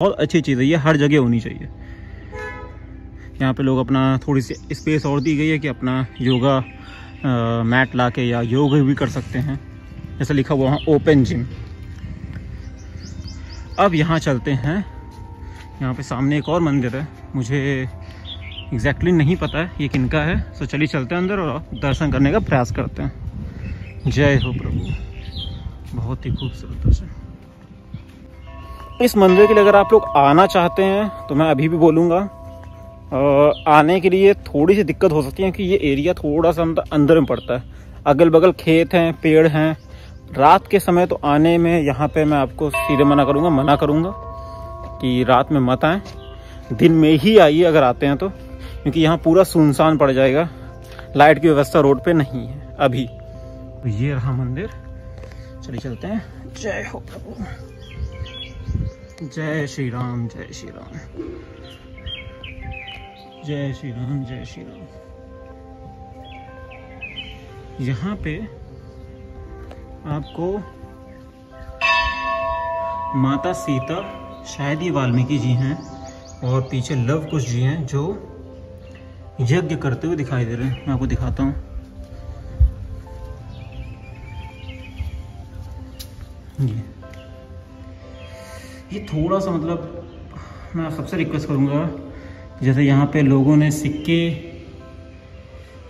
बहुत अच्छी चीज़ है, ये हर जगह होनी चाहिए। यहाँ पे लोग अपना थोड़ी सी स्पेस और दी गई है कि अपना योगा मैट लाके या योग भी कर सकते हैं। जैसे लिखा हुआ है ओपन जिम। अब यहाँ चलते हैं, यहाँ पे सामने एक और मंदिर है, मुझे एग्जैक्टली नहीं पता है ये किनका है। तो चलिए चलते हैं अंदर और दर्शन करने का प्रयास करते हैं। जय हो प्रभु, बहुत ही खूबसूरत दर्शन। इस मंदिर के लिए अगर आप लोग आना चाहते हैं तो मैं अभी भी बोलूँगा, आने के लिए थोड़ी सी दिक्कत हो सकती है कि ये एरिया थोड़ा सा अंदर में पड़ता है, अगल बगल खेत हैं, पेड़ हैं। रात के समय तो आने में यहाँ पे मैं आपको सीधे मना करूँगा कि रात में मत आएँ, दिन में ही आइए अगर आते हैं तो, क्योंकि यहाँ पूरा सुनसान पड़ जाएगा। लाइट की व्यवस्था रोड पे नहीं है अभी। तो ये रहा मंदिर, चलिए चलते हैं। जय हो प्रभु, जय श्री राम, जय श्री राम, जय श्री राम, जय श्री राम। यहाँ पे आपको माता सीता, शायद ही वाल्मीकि जी हैं, और पीछे लव कुश जी हैं जो यज्ञ करते हुए दिखाई दे रहे हैं। मैं आपको दिखाता हूँ। ये थोड़ा सा मतलब मैं सबसे रिक्वेस्ट करूँगा, जैसे यहाँ पे लोगों ने सिक्के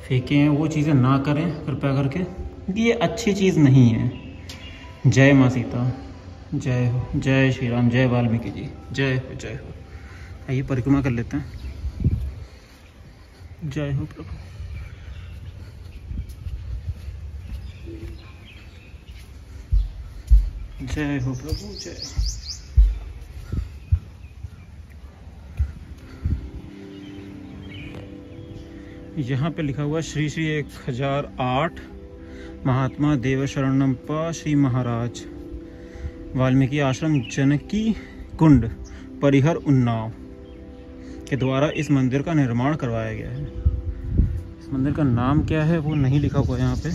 फेंके हैं वो चीज़ें ना करें कृपया करके, ये अच्छी चीज़ नहीं है। जय माँ सीता, जय हो, जय श्री राम, जय वाल्मीकि जी, जय हो, जय हो। आइए परिक्रमा कर लेते हैं। जय हो प्रभु, जय हो प्रभु, जय। यहाँ पे लिखा हुआ श्री श्री 1008 महात्मा देव शरणम पा श्री महाराज वाल्मीकि आश्रम जनकी कुंड परिहर उन्नाव के द्वारा इस मंदिर का निर्माण करवाया गया है। इस मंदिर का नाम क्या है वो नहीं लिखा हुआ यहाँ पे।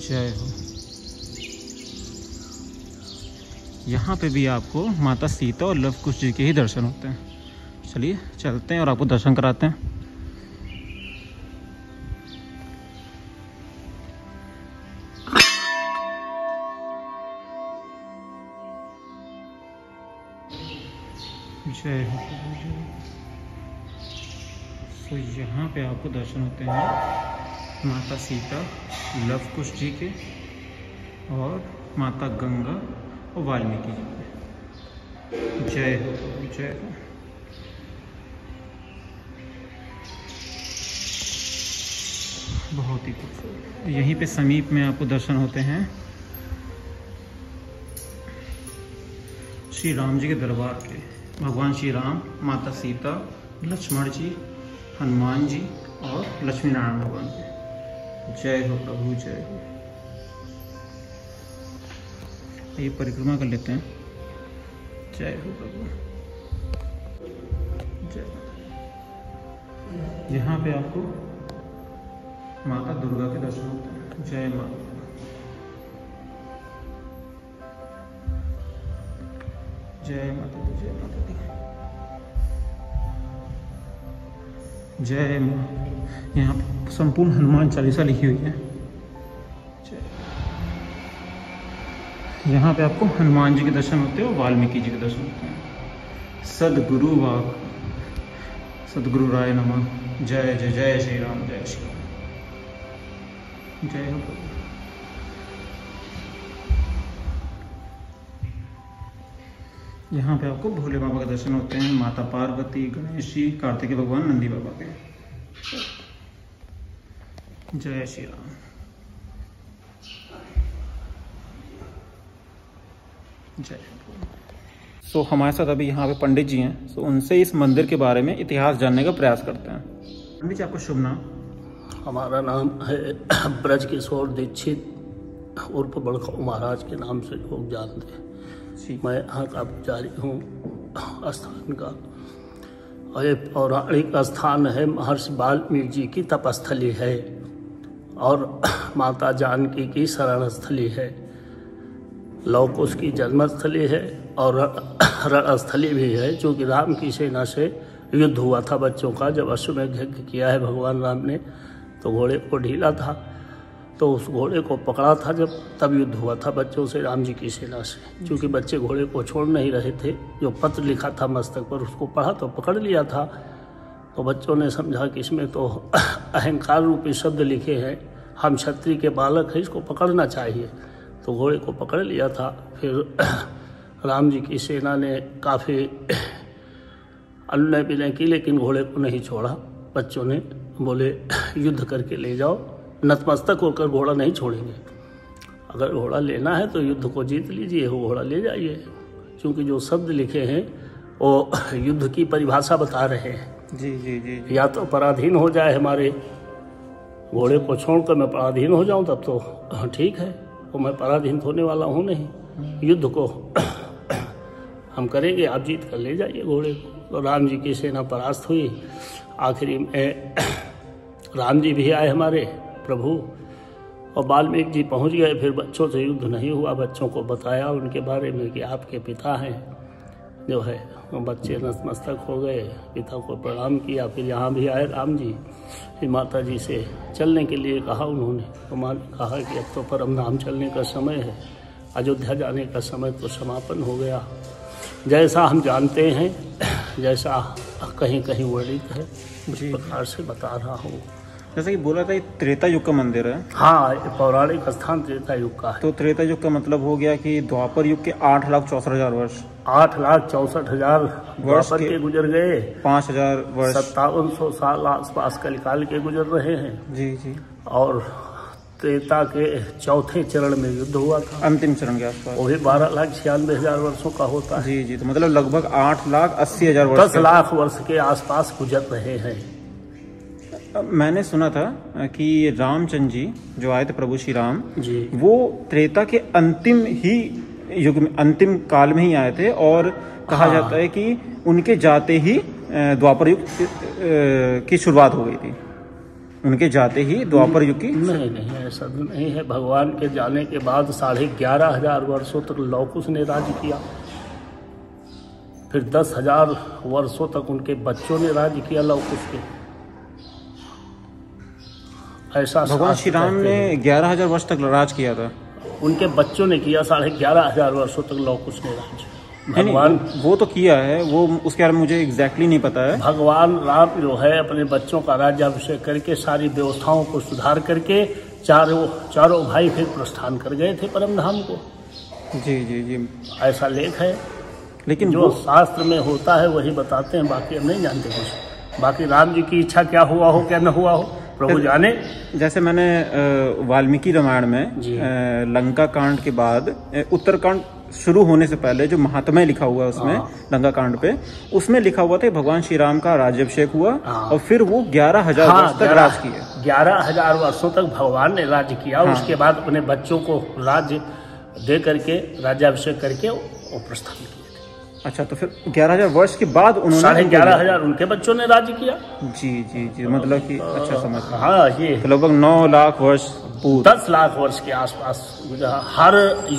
जय हो। यहाँ पे भी आपको माता सीता और लव कुश जी के ही दर्शन होते हैं। चलिए चलते हैं और आपको दर्शन कराते हैं। जय हो। तो यहाँ पे आपको दर्शन होते हैं माता सीता, लव कुश जी के, और माता गंगा और वाल्मीकि जी के। जय हो, जय हो। बहुत ही खूबसूरत। यहीं पे समीप में आपको दर्शन होते हैं श्री राम जी के दरबार के। भगवान श्री राम, माता सीता, लक्ष्मण जी, हनुमान जी और लक्ष्मी नारायण भगवान के। जय हो प्रभु, जय हो। ये परिक्रमा कर लेते हैं। जय हो प्रभु, जय। यहाँ पे आपको माता दुर्गा के दर्शन होते हैं। जय माता, जय माता दी, जय माता दी, जय माँ। यहाँ पर संपूर्ण हनुमान चालीसा लिखी हुई है। यहाँ पे आपको हनुमान जी के दर्शन होते हैं और वाल्मीकि जी के दर्शन होते हैं। सदगुरु वाक, सदगुरु राय नमः। जय जय, जय श्री राम, जय श्री राम, जय हो प्रभु। यहाँ पे आपको भोले बाबा के दर्शन होते हैं, माता पार्वती, गणेश जी, कार्तिकेय भगवान, नंदी बाबा के। जय श्री राम। जय। सो हमारे साथ अभी यहाँ पे पंडित जी हैं, सो उनसे इस मंदिर के बारे में इतिहास जानने का प्रयास करते हैं। पंडित जी, आपका शुभ नाम? हमारा नाम है ब्रज किशोर दीक्षित उर्फ बड़खाऊ महाराज के नाम से लोग जानते हैं। मैं यहाँ का पुजारी हूँ स्थान का, और ये पौराणिक स्थान है। महर्षि वाल्मीकि जी की तपस्थली है और माता जानकी की शरण स्थली है। लव कुश की जन्मस्थली है और रणस्थली भी है, चूँकि राम की सेना से युद्ध हुआ था बच्चों का। जब अश्वमेध यज्ञ किया है भगवान राम ने तो घोड़े को ढीला था, तो उस घोड़े को पकड़ा था जब, तब युद्ध हुआ था बच्चों से राम जी की सेना से। क्योंकि बच्चे घोड़े को छोड़ नहीं रहे थे, जो पत्र लिखा था मस्तक पर उसको पढ़ा तो पकड़ लिया था। तो बच्चों ने समझा कि इसमें तो अहंकार रूपी शब्द लिखे हैं, हम क्षत्रिय के बालक हैं, इसको पकड़ना चाहिए। तो घोड़े को पकड़ लिया था। फिर राम जी की सेना ने काफ़ी अनुनय विनय की, लेकिन घोड़े को नहीं छोड़ा। बच्चों ने बोले युद्ध करके ले जाओ, नतमस्तक होकर घोड़ा नहीं छोड़ेंगे। अगर घोड़ा लेना है तो युद्ध को जीत लीजिए, वो घोड़ा ले जाइए। क्योंकि जो शब्द लिखे हैं वो युद्ध की परिभाषा बता रहे हैं। जी जी जी, जी। या तो पराधीन हो जाए हमारे, घोड़े को छोड़कर मैं पराधीन हो जाऊं तब तो ठीक है, तो मैं पराधीन होने वाला हूं नहीं। युद्ध को हम करेंगे, आप जीत कर ले जाइए घोड़े को। तो राम जी की सेना परास्त हुई। आखिरी में राम जी भी आए हमारे प्रभु, और वाल्मीकि जी पहुंच गए। फिर बच्चों से युद्ध नहीं हुआ, बच्चों को बताया उनके बारे में कि आपके पिता हैं जो है। बच्चे नतमस्तक हो गए, पिता को प्रणाम किया। फिर यहाँ भी आए राम जी, फिर माता जी से चलने के लिए कहा उन्होंने। तो माँ ने कहा कि अब तो परम धाम चलने का समय है, अयोध्या जाने का समय तो समापन हो गया। जैसा हम जानते हैं, जैसा कहीं कहीं वर्णित है, उस प्रकार से बता रहा हूँ। जैसे कि बोला था ये त्रेता युग का मंदिर है। हाँ, ये पौराणिक स्थान त्रेता युग का है। तो त्रेता युग का मतलब हो गया कि द्वापर युग के 8,64,000 वर्ष, 8,64,000 वर्ष के गुजर गए। 5,000 वर्ष, 5700 साल आसपास कलिकाल के गुजर रहे हैं। जी जी। और त्रेता के चौथे चरण में युद्ध हुआ था, अंतिम चरण के आसपास, वो भी 12,96,000 वर्षों का होता है। जी जी। तो मतलब लगभग 8,80,000 वर्ष, 10 लाख वर्ष के आसपास गुजर रहे हैं। मैंने सुना था कि रामचंद्र जी जो आए थे, प्रभु श्री राम जी, वो त्रेता के अंतिम ही युग में, अंतिम काल में ही आए थे। और कहा जाता है कि उनके जाते ही द्वापर युग की शुरुआत हो गई थी। उनके जाते ही द्वापर युग की नहीं, ऐसा नहीं है। भगवान के जाने के बाद 11,500 वर्षों तक लौकुश ने राज्य किया। फिर 10,000 वर्षों तक उनके बच्चों ने राज्य किया लौकुश के। ऐसा भगवान श्री राम ने 11,000 वर्ष तक राज किया था, उनके बच्चों ने किया। 11,500 वर्षों तक लौकुश ने राज्य। भगवान वो तो किया है, वो उसके बारे में मुझे एग्जैक्टली नहीं पता है। भगवान राम जो है अपने बच्चों का राज्याभिषेक करके, सारी व्यवस्थाओं को सुधार करके चारों भाई फिर प्रस्थान कर गए थे परम धाम को। जी जी जी, ऐसा लेख है। लेकिन जो शास्त्र में होता है वही बताते हैं, बाकी हम नहीं जानते कुछ। बाकी राम जी की इच्छा क्या हुआ हो क्या न हुआ हो, प्रभु जाने। जैसे मैंने वाल्मीकि रामायण में लंका कांड के बाद उत्तरकांड शुरू होने से पहले जो महात्म्य लिखा हुआ है उसमें, लंका कांड पे, उसमें लिखा हुआ था भगवान श्री राम का राज्याभिषेक हुआ और फिर वो 11,000 वर्ष तक राज किया। 11,000 वर्षों तक भगवान ने राज्य किया। उसके बाद अपने बच्चों को राज्य दे करके, राज्याभिषेक करके वो प्रस्थान किया। अच्छा, तो फिर 11,000 वर्ष के बाद उन्होंने 11,500 उनके बच्चों ने राज्य किया। जी जी जी, मतलब कि अच्छा समझ। हाँ, ये तो लगभग 9 लाख वर्ष, 10 लाख वर्ष के आसपास। हर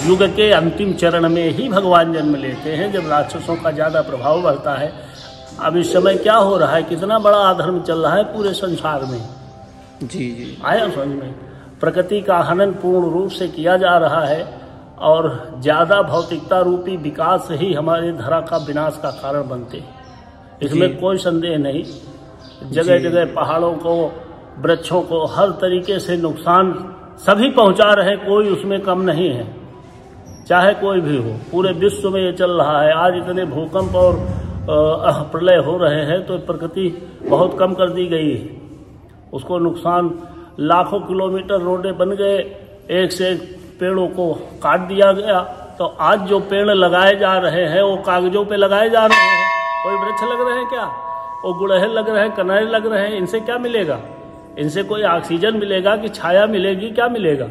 युग के अंतिम चरण में ही भगवान जन्म लेते हैं, जब राक्षसों का ज्यादा प्रभाव बढ़ता है। अब इस समय क्या हो रहा है, कितना बड़ा अधर्म चल रहा है पूरे संसार में। जी जी, आया समझ में। प्रकृति का हनन पूर्ण रूप से किया जा रहा है और ज्यादा भौतिकता रूपी विकास ही हमारे धरा का विनाश का कारण बनते, इसमें कोई संदेह नहीं। जगह जगह पहाड़ों को, वृक्षों को हर तरीके से नुकसान सभी पहुंचा रहे, कोई उसमें कम नहीं है, चाहे कोई भी हो। पूरे विश्व में ये चल रहा है। आज इतने भूकंप और प्रलय हो रहे हैं तो प्रकृति बहुत कम कर दी गई है, उसको नुकसान। लाखों किलोमीटर रोडें बन गए, एक से एक पेड़ों को काट दिया गया। तो आज जो पेड़ लगाए जा रहे हैं वो कागजों पे लगाए जा रहे हैं। कोई वृक्ष लग रहे हैं क्या? वो गुड़हल लग रहे हैं, कनैल लग रहे हैं। इनसे क्या मिलेगा? इनसे कोई ऑक्सीजन मिलेगा कि छाया मिलेगी? क्या मिलेगा?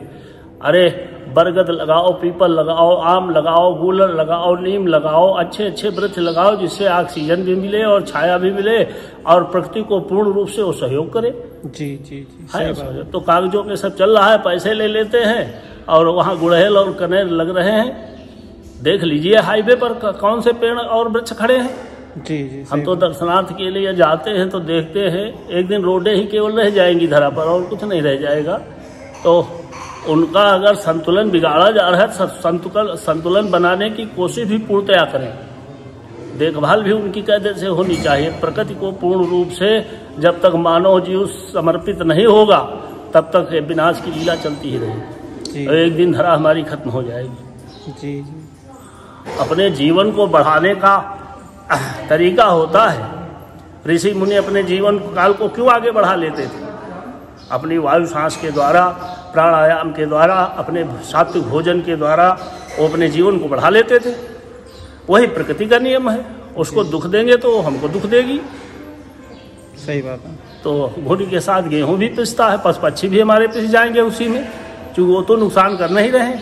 अरे बरगद लगाओ, पीपल लगाओ, आम लगाओ, गूलर लगाओ, नीम लगाओ, अच्छे अच्छे वृक्ष लगाओ जिससे ऑक्सीजन भी मिले और छाया भी मिले और प्रकृति को पूर्ण रूप से वो सहयोग करे। जी जी जी, है। तो कागजों पे सब चल रहा है, पैसे ले लेते हैं और वहाँ गुड़हल और कनेर लग रहे हैं। देख लीजिए हाईवे पर कौन से पेड़ और वृक्ष खड़े हैं। जी जी, हम तो दर्शनार्थ के लिए जाते हैं तो देखते हैं, एक दिन रोडें ही केवल रह जाएंगी धरा पर और कुछ नहीं रह जाएगा। तो उनका अगर संतुलन बिगाड़ा जा रहा है, संतुलन बनाने की कोशिश भी पूर्णतया करें। देखभाल भी उनकी कायदे से होनी चाहिए। प्रकृति को पूर्ण रूप से जब तक मानव जीव समर्पित नहीं होगा तब तक विनाश की लीला चलती ही रहेगी। तो एक दिन धरा हमारी खत्म हो जाएगी। जी। अपने जीवन को बढ़ाने का तरीका होता है। ऋषि मुनि अपने जीवन काल को क्यों आगे बढ़ा लेते थे? अपनी वायु सांस के द्वारा, प्राणायाम के द्वारा, अपने सात्विक भोजन के द्वारा वो अपने जीवन को बढ़ा लेते थे। वही प्रकृति का नियम है। उसको दुख देंगे तो हमको दुख देगी। सही बात है। तो घोड़ी के साथ गेहूं भी पिसता है, पशु पक्षी भी हमारे पिस जाएंगे उसी में, क्योंकि वो तो नुकसान कर नहीं रहे।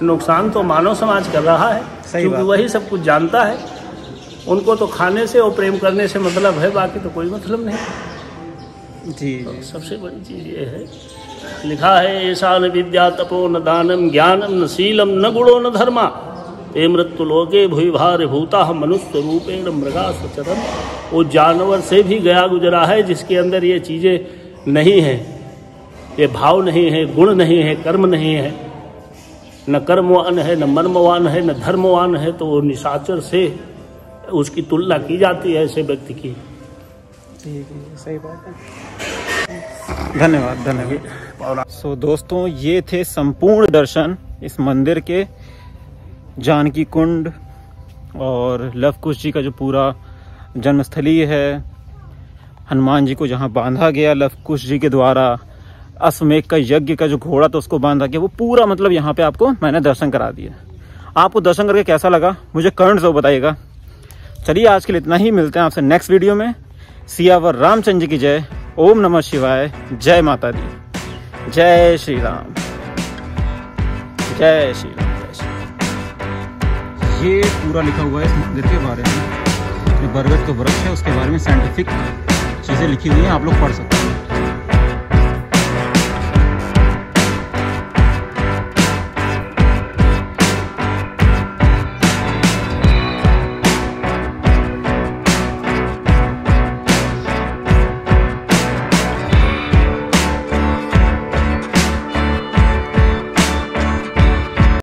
नुकसान तो मानव समाज कर रहा है, क्योंकि वही सब कुछ जानता है। उनको तो खाने से और प्रेम करने से मतलब है, बाकी तो कोई मतलब नहीं। जी। तो सबसे बड़ी चीज़ ये है, लिखा है ऐसा न विद्या तपो न दानम ज्ञानम न शीलम न गुणो न धर्मा ते मृत्यु लोके भूि भार भूता मनुष्य रूपेण मृगा सचरम। वो जानवर से भी गया गुजरा है जिसके अंदर ये चीज़ें नहीं हैं, ये भाव नहीं है, गुण नहीं है, कर्म नहीं है, न कर्मवान है, न मर्मवान है, न धर्मवान है। तो वो निशाचर से उसकी तुलना की जाती है ऐसे व्यक्ति की। जी सही बात है। धन्यवाद धन्यवाद। सो दोस्तों, ये थे संपूर्ण दर्शन इस मंदिर के, जानकी कुंड और लव कुश जी का जो पूरा जन्मस्थली है, हनुमान जी को जहाँ बांधा गया लव कुश जी के द्वारा, अश्वमेध का यज्ञ का जो घोड़ा था उसको बांधा गया, वो पूरा मतलब यहाँ पे आपको मैंने दर्शन करा दिया। आपको दर्शन करके कैसा लगा मुझे कमेंट्स में बताइएगा। चलिए आज के लिए इतना ही, मिलते हैं आपसे नेक्स्ट वीडियो में। सियावर रामचंद्र जी की जय। ओम नमः शिवाय। जय माता दी। जय श्री राम। जय श्री राम। ये पूरा लिखा हुआ है इस मंदिर के बारे में, जो बरगद का वृक्ष है उसके बारे में साइंटिफिक चीज़ें लिखी हुई हैं, आप लोग पढ़ सकते हैं।